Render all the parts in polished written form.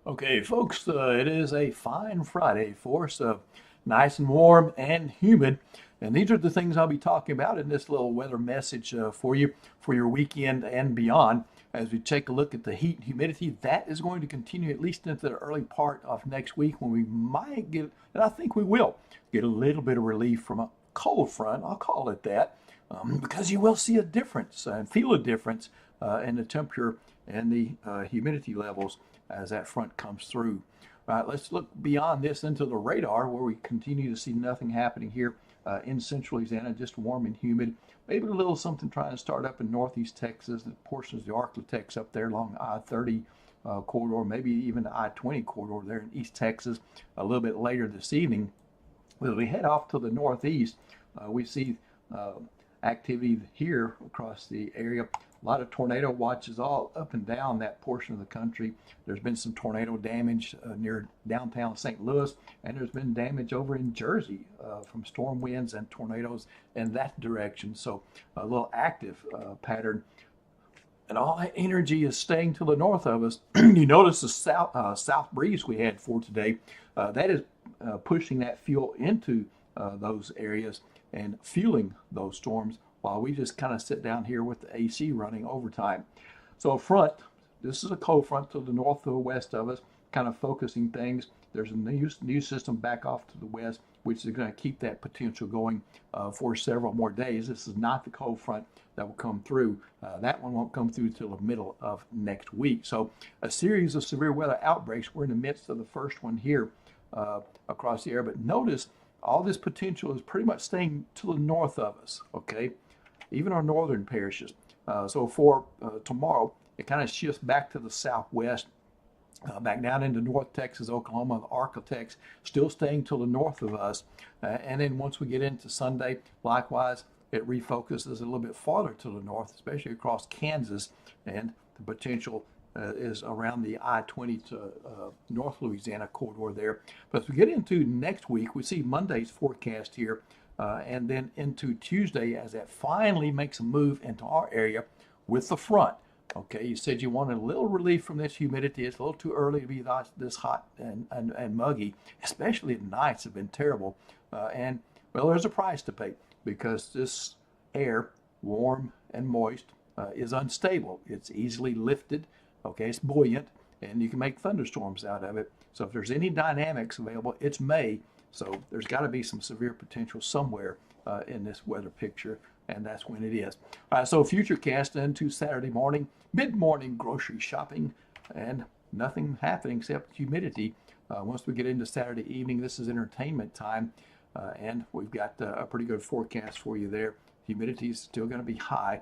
Okay, folks, it is a fine Friday for us, nice and warm and humid. And these are the things I'll be talking about in this little weather message for you for your weekend and beyond. As we take a look at the heat and humidity, that is going to continue at least into the early part of next week when we might get, and I think we will, get a little bit of relief from a cold front. I'll call it that, because you will see a difference and feel a difference in the temperature and the humidity levels as that front comes through. All right, let's look beyond this into the radar where we continue to see nothing happening here in central Louisiana, just warm and humid. Maybe a little something trying to start up in northeast Texas, and portions of the Arklatex up there along I-30 corridor, maybe even the I-20 corridor there in East Texas a little bit later this evening. As we head off to the northeast, we see activity here across the area. A lot of tornado watches all up and down that portion of the country. There's been some tornado damage near downtown St. Louis, and there's been damage over in Jersey from storm winds and tornadoes in that direction. So a little active pattern. And all that energy is staying to the north of us. You notice the south breeze we had for today. That is pushing that fuel into those areas and fueling those storms while we just kind of sit down here with the AC running overtime. So a front, this is a cold front to the north or west of us, kind of focusing things. There's a new system back off to the west, which is going to keep that potential going for several more days. This is not the cold front that will come through. That one won't come through till the middle of next week. So a series of severe weather outbreaks. We're in the midst of the first one here across the area. But notice all this potential is pretty much staying to the north of us, okay? Even our northern parishes. So for tomorrow, it kind of shifts back to the southwest, back down into North Texas, Oklahoma, the Arklatex, still staying to the north of us. And then once we get into Sunday, likewise, it refocuses a little bit farther to the north, especially across Kansas, and the potential is around the I-20 to North Louisiana corridor there. But as we get into next week, we see Monday's forecast here, and then into Tuesday as that finally makes a move into our area with the front. Okay, you said you wanted a little relief from this humidity. It's a little too early to be this hot and muggy, especially at nights have been terrible. And, well, there's a price to pay because this air, warm and moist, is unstable. It's easily lifted. Okay, it's buoyant, and you can make thunderstorms out of it. So if there's any dynamics available, it's May, so there's got to be some severe potential somewhere in this weather picture, and that's when it is. All right, so futurecast into Saturday morning, mid-morning grocery shopping, and nothing happening except humidity. Once we get into Saturday evening, this is entertainment time, and we've got a pretty good forecast for you there. Humidity is still going to be high,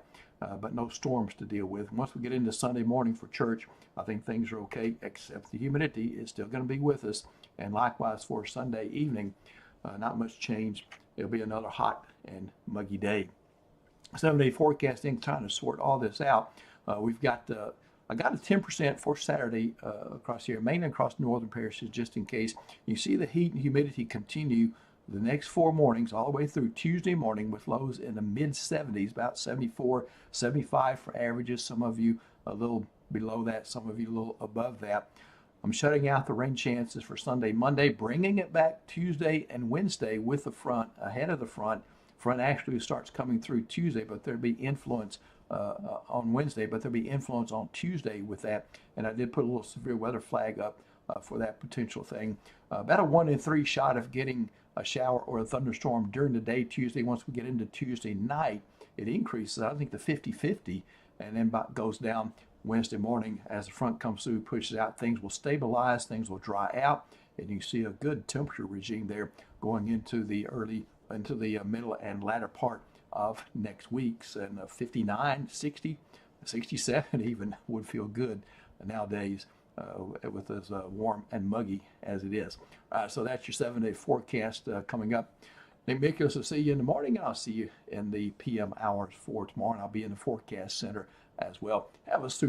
but no storms to deal with. Once we get into Sunday morning for church, I think things are okay, except the humidity is still going to be with us. And likewise for Sunday evening, not much change. It'll be another hot and muggy day. 7-day forecasting, trying to sort all this out. We've got I got a 10% for Saturday across here, mainly across northern parishes, just in case. You see the heat and humidity continue the next 4 mornings all the way through Tuesday morning with lows in the mid 70s, about 74, 75 for averages. Some of you a little below that, some of you a little above that. I'm shutting out the rain chances for Sunday, Monday, bringing it back Tuesday and Wednesday with the front, ahead of the front. Front actually starts coming through Tuesday, but there'll be influence on Wednesday, but there'll be influence on Tuesday with that. And I did put a little severe weather flag up for that potential thing. About a 1 in 3 shot of getting a shower or a thunderstorm during the day Tuesday. Once we get into Tuesday night, it increases, I think, to 50-50, and then goes down Wednesday morning as the front comes through, pushes out. Things will stabilize, things will dry out, and you see a good temperature regime there going into the middle and latter part of next week's, and 59, 60, 67 even would feel good nowadays. With as warm and muggy as it is. So that's your 7-day forecast coming up. Nick Mikos will see you in the morning, and I'll see you in the PM hours for tomorrow, and I'll be in the forecast center as well. Have a super